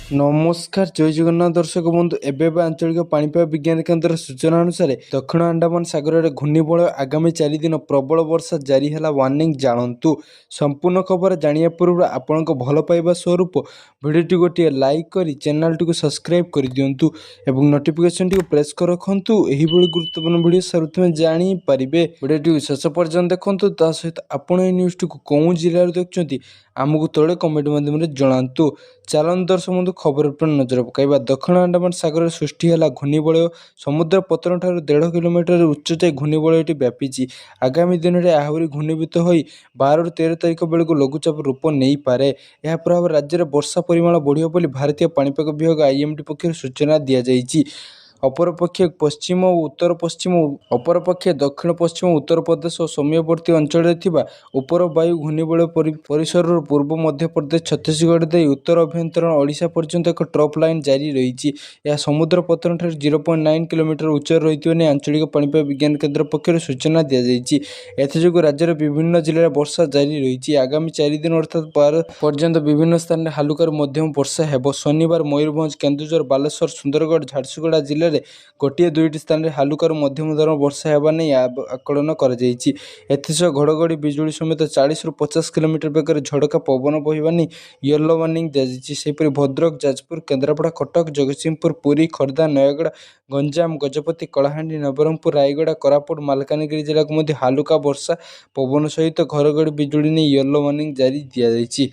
নমস্কার জয় জগন্নাথ দর্শক বন্ধু ଏବେ ଆଞ୍ଚଳିକ ପାଣିପାଗ ବିଜ୍ଞାନ କେନ୍ଦ୍ର ସୂଚନା ଅନୁସାରେ ଦକ୍ଷିଣ ଆଣ୍ଡାମାନ ସାଗରରେ ଘୂର୍ଣ୍ଣିବଳୟ ଆଗାମୀ 4 ଦିନ ପ୍ରବଳ ବର୍ଷା ଜାରି ହେଲା ୱାର୍ଣ୍ଣିଂ ଜାଣନ୍ତୁ। ସମ୍ପୂର୍ଣ୍ଣ ଖବର ଜାଣିବା ପୂର୍ବରୁ ଆପଣଙ୍କ ଭଲ ପାଇବା ସ୍ୱରୂପ ଭିଡ଼ିଓଟି ଗୋଟିଏ ଲାଇକ୍ କରି ଚ୍ୟାନେଲଟିକୁ ସବସ୍କ୍ରାଇବ୍ କରିଦିଅନ୍ତୁ ଏବଂ ନୋଟିଫିକେସନଟିକୁ ପ୍ରେସ୍ କରି ରଖନ୍ତୁ। ଏହିଭଳି ଗୁରୁତ୍ୱପୂର୍ଣ୍ଣ ଭିଡ଼ିଓ ସର୍ବପ୍ରଥମେ ଜାଣିପାରିବେ। ଭିଡ଼ିଓଟିକୁ ଶେଷ ପର୍ଯ୍ୟନ୍ତ ଦେଖନ୍ତୁ। ତା ସହିତ ଆପଣ ଏହି ନ୍ୟୁଜ୍ଟିକୁ କେଉଁ ଜିଲ୍ଲାରୁ ଦେଖୁଛନ୍ତି ଆମକୁ ତଳେ କମେଣ୍ଟ ମାଧ୍ୟମରେ ଜଣାନ୍ତୁ। ଚାଲନ୍ତୁ ଦର୍ଶକ ବନ୍ଧୁ ଖବର ଉପରେ ନଜର ପକାଇବା। ଦକ୍ଷିଣ ଆଣ୍ଡାମାନ ସାଗରରେ ସୃଷ୍ଟି ହେଲା ଘୂର୍ଣ୍ଣିବଳୟ। ସମୁଦ୍ର ପତନଠାରୁ 1.5 କିଲୋମିଟର ଉଚ୍ଚତାରେ ଘୂର୍ଣ୍ଣିବଳୟଟି ବ୍ୟାପିଛି। ଆଗାମୀ ଦିନରେ ଆହୁରି ଘନୀଭୂତ ହୋଇ 12ରୁ 13 ତାରିଖ ବେଳକୁ ଲଘୁଚାପ ରୂପ ନେଇପାରେ। ଏହା ପ୍ରଭାବରେ ରାଜ୍ୟରେ ବର୍ଷା ପରିମାଣ ବଢ଼ିବ ବୋଲି ଭାରତୀୟ ପାଣିପାଗ ବିଭାଗ IMD ପକ୍ଷରୁ ସୂଚନା ଦିଆଯାଇଛି। ଅପରପକ୍ଷେ ଦକ୍ଷିଣ ପଶ୍ଚିମ ଉତ୍ତର ପ୍ରଦେଶ ଓ ସୀମାବର୍ତ୍ତୀ ଅଞ୍ଚଳରେ ଥିବା ଉପର ବାୟୁ ଘୂର୍ଣ୍ଣିବଳୟ ପରିସରରୁ ପୂର୍ବ ମଧ୍ୟପ୍ରଦେଶ ଛତିଶଗଡ଼ ଦେଇ ଉତ୍ତର ଅଭ୍ୟନ୍ତରୀଣ ଓଡ଼ିଶା ପର୍ଯ୍ୟନ୍ତ ଏକ ଟ୍ରଫ୍ ଲାଇନ୍ ଜାରି ରହିଛି। ଏହା ସମୁଦ୍ର ପତନଠାରୁ 0.9 କିଲୋମିଟର ଉଚ୍ଚରେ ରହିଥିବା ନେଇ ଆଞ୍ଚଳିକ ପାଣିପାଗ ବିଜ୍ଞାନ କେନ୍ଦ୍ର ପକ୍ଷରୁ ସୂଚନା ଦିଆଯାଇଛି। ଏଥିଯୋଗୁଁ ରାଜ୍ୟର ବିଭିନ୍ନ ଜିଲ୍ଲାରେ ବର୍ଷା ଜାରି ରହିଛି। ଆଗାମୀ 4 ଦିନ ଅର୍ଥାତ୍ 12 ପର୍ଯ୍ୟନ୍ତ ବିଭିନ୍ନ ସ୍ଥାନରେ ହାଲୁକାରୁ ମଧ୍ୟମ ବର୍ଷା ହେବ। ଶନିବାର ମୟୂରଭଞ୍ଜ, କେନ୍ଦୁଝର, ବାଲେଶ୍ୱର, ସୁନ୍ଦରଗଡ଼, ଝାରସୁଗୁଡ଼ା ଜିଲ୍ଲାରେ ଗୋଟିଏ ଦୁଇଟି ସ୍ଥାନରେ ହାଲୁକାରୁ ମଧ୍ୟମ ଧରଣର ବର୍ଷା ହେବା ନେଇ ଆକଳନ କରାଯାଇଛି। ଏଥିସହ ଘଡ଼ଘଡ଼ି ବିଜୁଳି ସମେତ 40ରୁ 50 କିଲୋମିଟର ବେଗରେ ଝଡ଼କା ପବନ ବହିବା ନେଇ ୟେଲୋ ୱାର୍ଣ୍ଣିଂ ଦିଆଯାଇଛି। ସେହିପରି ଭଦ୍ରକ, ଯାଜପୁର, କେନ୍ଦ୍ରାପଡ଼ା, କଟକ, ଜଗତସିଂହପୁର, ପୁରୀ, ଖୋର୍ଦ୍ଧା, ନୟାଗଡ଼, ଗଞ୍ଜାମ, ଗଜପତି, କଳାହାଣ୍ଡି, ନବରଙ୍ଗପୁର, ରାୟଗଡ଼ା, କୋରାପୁଟ, ମାଲକାନଗିରି ଜିଲ୍ଲାକୁ ମଧ୍ୟ ହାଲୁକା ବର୍ଷା ପବନ ସହିତ ଘଡ଼ଘଡ଼ି ବିଜୁଳି ନେଇ ୟେଲୋ ୱାର୍ଣ୍ଣିଂ ଜାରି ଦିଆଯାଇଛି।